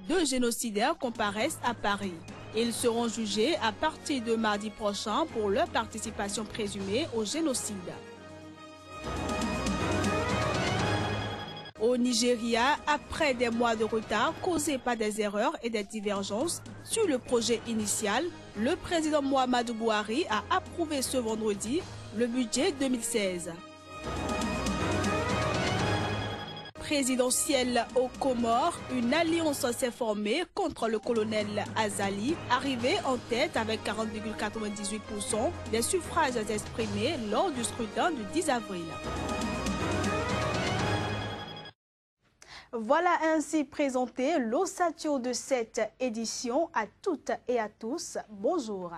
Deux génocidaires comparaissent à Paris. Ils seront jugés à partir de mardi prochain pour leur participation présumée au génocide. Au Nigeria, après des mois de retard causés par des erreurs et des divergences sur le projet initial, le président Muhammadu Buhari a approuvé ce vendredi le budget 2016. Présidentielle aux Comores, une alliance s'est formée contre le colonel Azali, arrivé en tête avec 40,98% des suffrages exprimés lors du scrutin du 10 avril. Voilà ainsi présenté l'ossature de cette édition. À toutes et à tous, bonjour.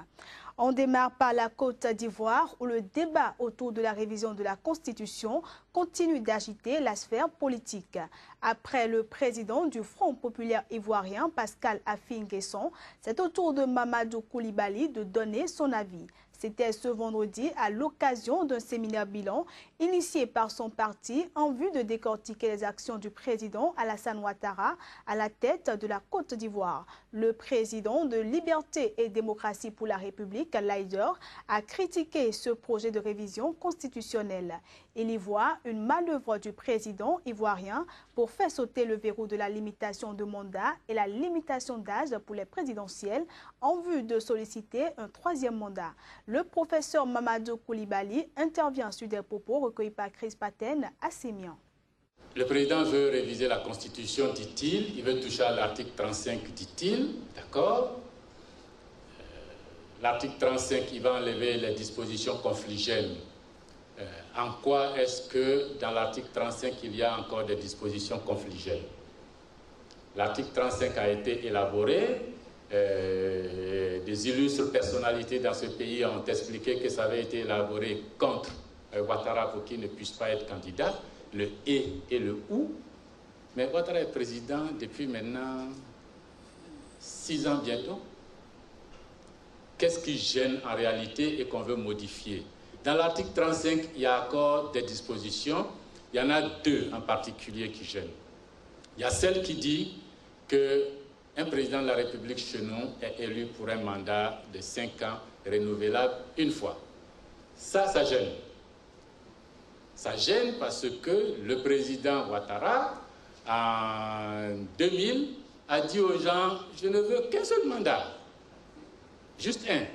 On démarre par la Côte d'Ivoire où le débat autour de la révision de la Constitution continue d'agiter la sphère politique. Après le président du Front populaire ivoirien, Pascal Affi N'Guesson, c'est au tour de Mamadou Koulibaly de donner son avis. C'était ce vendredi à l'occasion d'un séminaire bilan initié par son parti en vue de décortiquer les actions du président Alassane Ouattara à la tête de la Côte d'Ivoire. Le président de Liberté et Démocratie pour la République, Laïder, a critiqué ce projet de révision constitutionnelle. Il y voit une manœuvre du président ivoirien pour faire sauter le verrou de la limitation de mandat et la limitation d'âge pour les présidentielles en vue de solliciter un troisième mandat. Le professeur Mamadou Koulibaly intervient sur des propos recueillis par Chris Paten à Sémian. Le président veut réviser la Constitution, dit-il. Il veut toucher à l'article 35, dit-il. D'accord. L'article 35, il va enlever les dispositions confligènes. En quoi est-ce que dans l'article 35, il y a encore des dispositions confligènes? L'article 35 a été élaboré. Des illustres personnalités dans ce pays ont expliqué que ça avait été élaboré contre Ouattara pour qu'il ne puisse pas être candidat, le « et » et le « ou ». Mais Ouattara est président depuis maintenant 6 ans bientôt. Qu'est-ce qui gêne en réalité et qu'on veut modifier? Dans l'article 35, il y a encore des dispositions. Il y en a deux en particulier qui gênent. Il y a celle qui dit qu'un président de la République chez nous est élu pour un mandat de 5 ans renouvelable une fois. Ça gêne. Ça gêne parce que le président Ouattara, en 2000, a dit aux gens « je ne veux qu'un seul mandat, juste un ».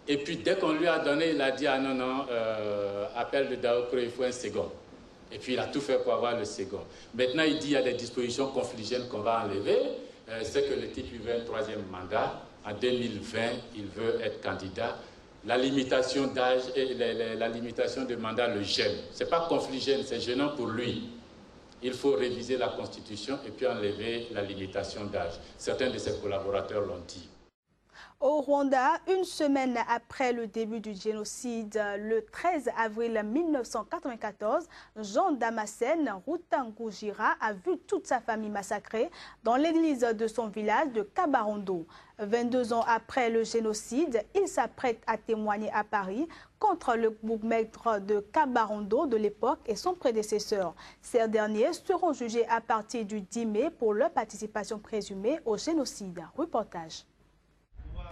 Et puis dès qu'on lui a donné, il a dit « ah non, non, appel de Daokro, il faut un second ». Et puis il a tout fait pour avoir le second. Maintenant il dit qu'il y a des dispositions confligènes qu'on va enlever. C'est que le type il veut un troisième mandat. En 2020, il veut être candidat. La limitation d'âge et la limitation de mandat le gêne. Ce n'est pas confligène, c'est gênant pour lui. Il faut réviser la Constitution et puis enlever la limitation d'âge. Certains de ses collaborateurs l'ont dit. Au Rwanda, une semaine après le début du génocide, le 13 avril 1994, Jean Damascène Rutangujira a vu toute sa famille massacrée dans l'église de son village de Kabarondo. 22 ans après le génocide, il s'apprête à témoigner à Paris contre le bourgmestre de Kabarondo de l'époque et son prédécesseur. Ces derniers seront jugés à partir du 10 mai pour leur participation présumée au génocide. Reportage.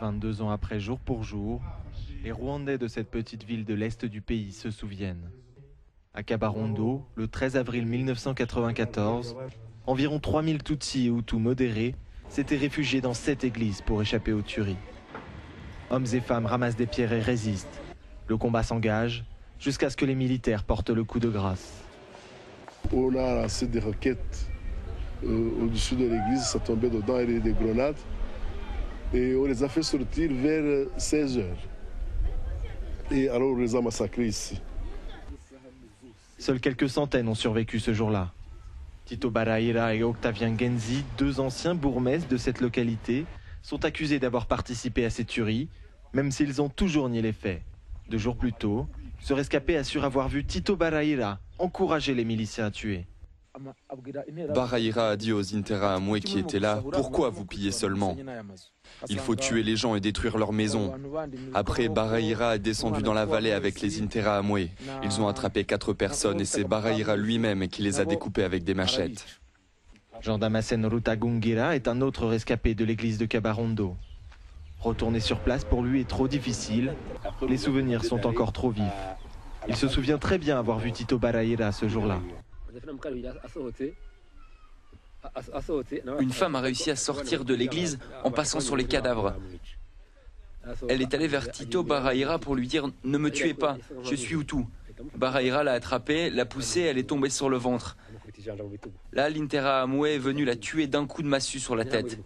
22 ans après, jour pour jour, les Rwandais de cette petite ville de l'est du pays se souviennent. À Kabarondo, le 13 avril 1994, environ 3000 Tutsis et Hutus modérés s'étaient réfugiés dans cette église pour échapper aux tueries. Hommes et femmes ramassent des pierres et résistent. Le combat s'engage jusqu'à ce que les militaires portent le coup de grâce. On a lancé des roquettes au-dessus de l'église, ça tombait dedans et des grenades. Et on les a fait sortir vers 16 h. Et alors on les a massacrés ici. Seules quelques centaines ont survécu ce jour-là. Tito Baraira et Octavien Genzi, deux anciens bourgmestres de cette localité, sont accusés d'avoir participé à ces tueries, même s'ils ont toujours nié les faits. 2 jours plus tôt, ce rescapé assure avoir vu Tito Baraira encourager les miliciens à tuer. Baraira a dit aux Interahamwe qui étaient là, « Pourquoi vous pillez seulement ? Il faut tuer les gens et détruire leurs maisons. » Après, Baraira est descendu dans la vallée avec les Interahamwe. Ils ont attrapé 4 personnes et c'est Baraira lui-même qui les a découpées avec des machettes. Jean Damascène Rutagungira est un autre rescapé de l'église de Kabarondo. Retourner sur place pour lui est trop difficile. Les souvenirs sont encore trop vifs. Il se souvient très bien avoir vu Tito Barahira ce jour-là. Une femme a réussi à sortir de l'église en passant sur les cadavres. Elle est allée vers Tito Barahira pour lui dire « Ne me tuez pas, je suis Hutu ». Barahira l'a attrapée, l'a poussée, elle est tombée sur le ventre. Là, l'Interahamwe est venu la tuer d'un coup de massue sur la tête.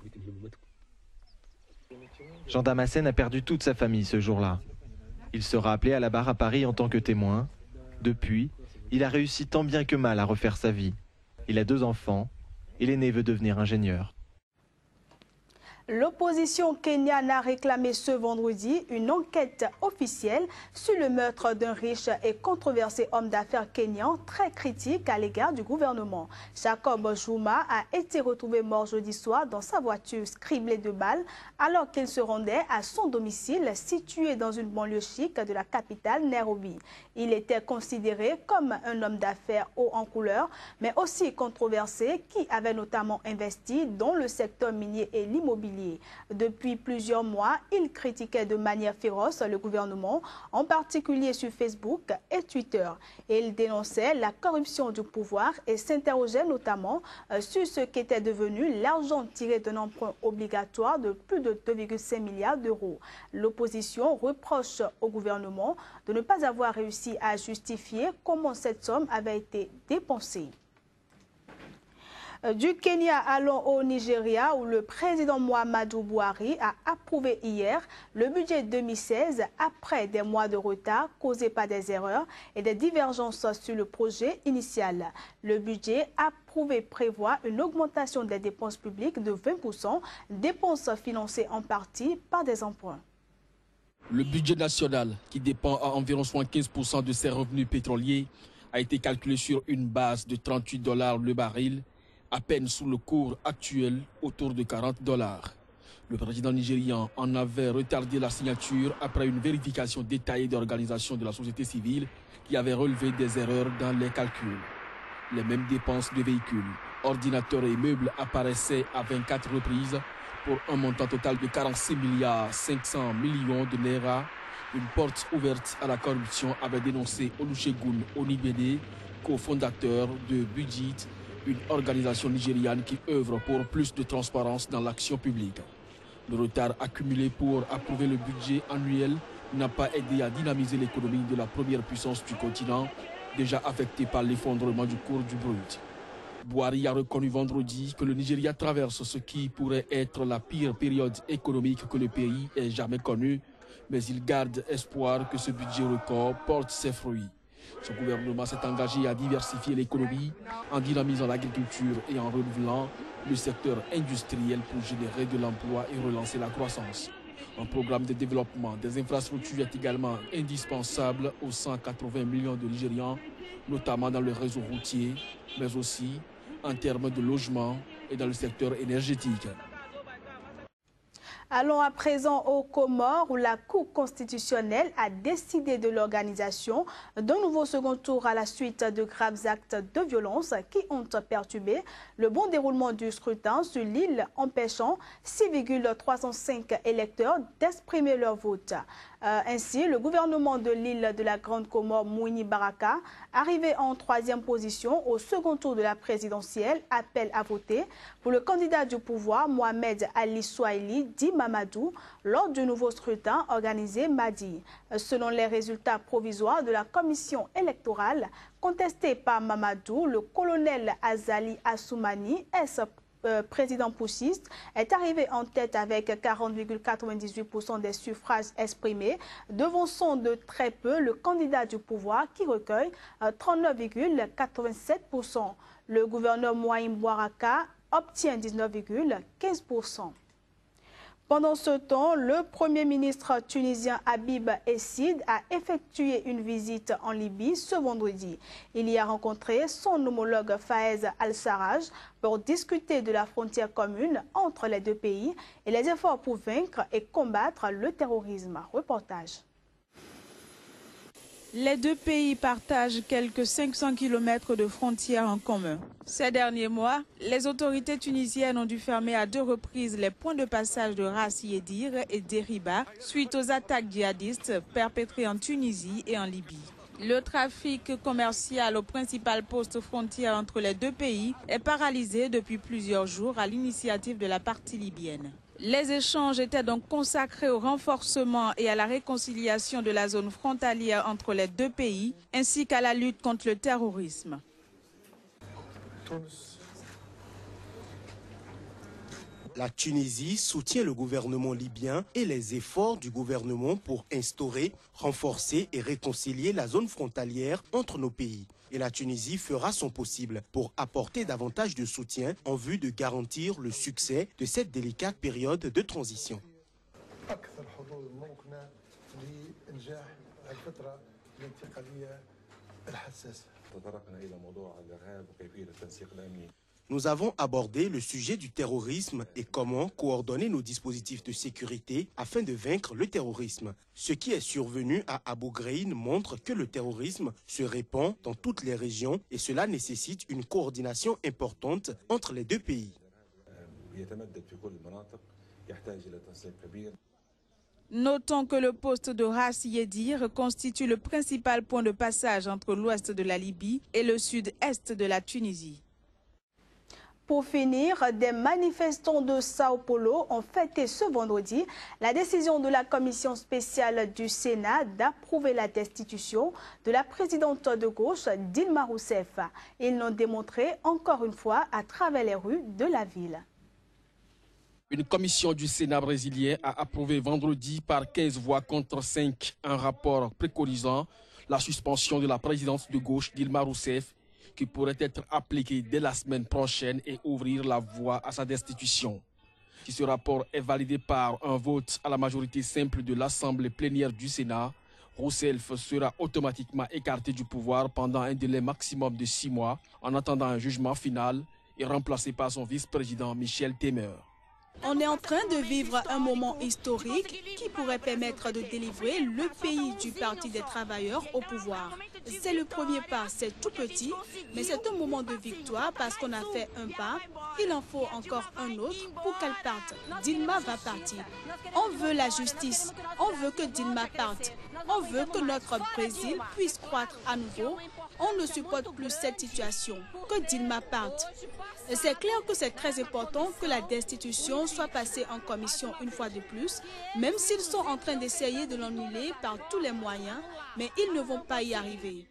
Jean Damascène a perdu toute sa famille ce jour-là. Il sera appelé à la barre à Paris en tant que témoin. Depuis, il a réussi tant bien que mal à refaire sa vie. Il a 2 enfants et l'aîné veut devenir ingénieur. L'opposition kenyane a réclamé ce vendredi une enquête officielle sur le meurtre d'un riche et controversé homme d'affaires kényan très critique à l'égard du gouvernement. Jacob Zuma a été retrouvé mort jeudi soir dans sa voiture criblée de balles alors qu'il se rendait à son domicile situé dans une banlieue chic de la capitale Nairobi. Il était considéré comme un homme d'affaires haut en couleur, mais aussi controversé qui avait notamment investi dans le secteur minier et l'immobilier. Depuis plusieurs mois, il critiquait de manière féroce le gouvernement, en particulier sur Facebook et Twitter. Et il dénonçait la corruption du pouvoir et s'interrogeait notamment sur ce qu'était devenu l'argent tiré d'un emprunt obligatoire de plus de 2,5 milliards d'euros. L'opposition reproche au gouvernement de ne pas avoir réussi à justifier comment cette somme avait été dépensée. Du Kenya, allons au Nigeria où le président Muhammadu Buhari a approuvé hier le budget 2016 après des mois de retard causés par des erreurs et des divergences sur le projet initial. Le budget approuvé prévoit une augmentation des dépenses publiques de 20%, dépenses financées en partie par des emprunts. Le budget national, qui dépend à environ 75% de ses revenus pétroliers, a été calculé sur une base de $38 le baril, à peine sous le cours actuel autour de $40. Le président nigérian en avait retardé la signature après une vérification détaillée d'organisations de la société civile qui avait relevé des erreurs dans les calculs. Les mêmes dépenses de véhicules, ordinateurs et meubles apparaissaient à 24 reprises pour un montant total de 46,5 milliards de naira. Une porte ouverte à la corruption avait dénoncé Olusegun Onibede, cofondateur de Budget, une organisation nigériane qui œuvre pour plus de transparence dans l'action publique. Le retard accumulé pour approuver le budget annuel n'a pas aidé à dynamiser l'économie de la première puissance du continent, déjà affectée par l'effondrement du cours du brut. Buhari a reconnu vendredi que le Nigeria traverse ce qui pourrait être la pire période économique que le pays ait jamais connue, mais il garde espoir que ce budget record porte ses fruits. Ce gouvernement s'est engagé à diversifier l'économie en dynamisant l'agriculture et en renouvelant le secteur industriel pour générer de l'emploi et relancer la croissance. Un programme de développement des infrastructures est également indispensable aux 180 millions de Nigérians, notamment dans le réseau routier, mais aussi en termes de logement et dans le secteur énergétique. Allons à présent aux Comores où la Cour constitutionnelle a décidé de l'organisation d'un nouveau second tour à la suite de graves actes de violence qui ont perturbé le bon déroulement du scrutin sur l'île, empêchant 6,305 électeurs d'exprimer leur vote. Ainsi, le gouvernement de l'île de la Grande Comore, Mwini Baraka, arrivé en 3e position au second tour de la présidentielle, appelle à voter pour le candidat du pouvoir, Mohamed Ali Swahili, dit Mamadou, lors du nouveau scrutin organisé mardi. Selon les résultats provisoires de la commission électorale, contestés par Mamadou, le colonel Azali Assoumani, président putschiste, est arrivé en tête avec 40,98% des suffrages exprimés, devançant de très peu le candidat du pouvoir qui recueille 39,87%. Le gouverneur Mwai Baraka obtient 19,15%. Pendant ce temps, le Premier ministre tunisien Habib Essid a effectué une visite en Libye ce vendredi. Il y a rencontré son homologue Fayez Al-Sarraj pour discuter de la frontière commune entre les deux pays et les efforts pour vaincre et combattre le terrorisme. Reportage. Les deux pays partagent quelques 500 km de frontières en commun. Ces derniers mois, les autorités tunisiennes ont dû fermer à 2 reprises les points de passage de Ras Yedir et Deriba suite aux attaques djihadistes perpétrées en Tunisie et en Libye. Le trafic commercial au principal poste frontière entre les deux pays est paralysé depuis plusieurs jours à l'initiative de la partie libyenne. Les échanges étaient donc consacrés au renforcement et à la réconciliation de la zone frontalière entre les deux pays, ainsi qu'à la lutte contre le terrorisme. La Tunisie soutient le gouvernement libyen et les efforts du gouvernement pour instaurer, renforcer et réconcilier la zone frontalière entre nos pays. Et la Tunisie fera son possible pour apporter davantage de soutien en vue de garantir le succès de cette délicate période de transition. Nous avons abordé le sujet du terrorisme et comment coordonner nos dispositifs de sécurité afin de vaincre le terrorisme. Ce qui est survenu à Abu Ghraib montre que le terrorisme se répand dans toutes les régions et cela nécessite une coordination importante entre les deux pays. Notons que le poste de Ras Yedir constitue le principal point de passage entre l'ouest de la Libye et le sud-est de la Tunisie. Pour finir, des manifestants de Sao Paulo ont fêté ce vendredi la décision de la commission spéciale du Sénat d'approuver la destitution de la présidente de gauche Dilma Rousseff. Ils l'ont démontré encore une fois à travers les rues de la ville. Une commission du Sénat brésilien a approuvé vendredi par 15 voix contre 5 un rapport préconisant la suspension de la présidente de gauche Dilma Rousseff qui pourrait être appliquée dès la semaine prochaine et ouvrir la voie à sa destitution. Si ce rapport est validé par un vote à la majorité simple de l'Assemblée plénière du Sénat, Rousseff sera automatiquement écarté du pouvoir pendant un délai maximum de 6 mois en attendant un jugement final et remplacé par son vice-président Michel Temer. On est en train de vivre un moment historique qui pourrait permettre de délivrer le pays du Parti des travailleurs au pouvoir. C'est le premier pas, c'est tout petit, mais c'est un moment de victoire parce qu'on a fait un pas. Il en faut encore un autre pour qu'elle parte. Dilma va partir. On veut la justice, on veut que Dilma parte. On veut que notre Brésil puisse croître à nouveau. On ne supporte plus cette situation, que Dilma parte. C'est clair que c'est très important que la destitution soit passée en commission une fois de plus, même s'ils sont en train d'essayer de l'annuler par tous les moyens, mais ils ne vont pas y arriver.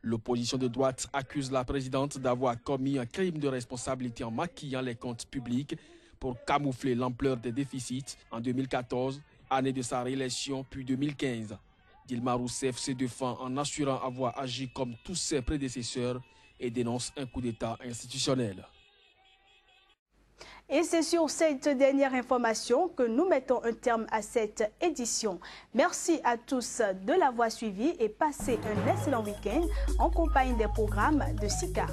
L'opposition de droite accuse la présidente d'avoir commis un crime de responsabilité en maquillant les comptes publics pour camoufler l'ampleur des déficits en 2014, année de sa réélection, puis 2015. Dilma Rousseff se défend en assurant avoir agi comme tous ses prédécesseurs et dénonce un coup d'État institutionnel. Et c'est sur cette dernière information que nous mettons un terme à cette édition. Merci à tous de l'avoir suivi et passez un excellent week-end en compagnie des programmes de SICA.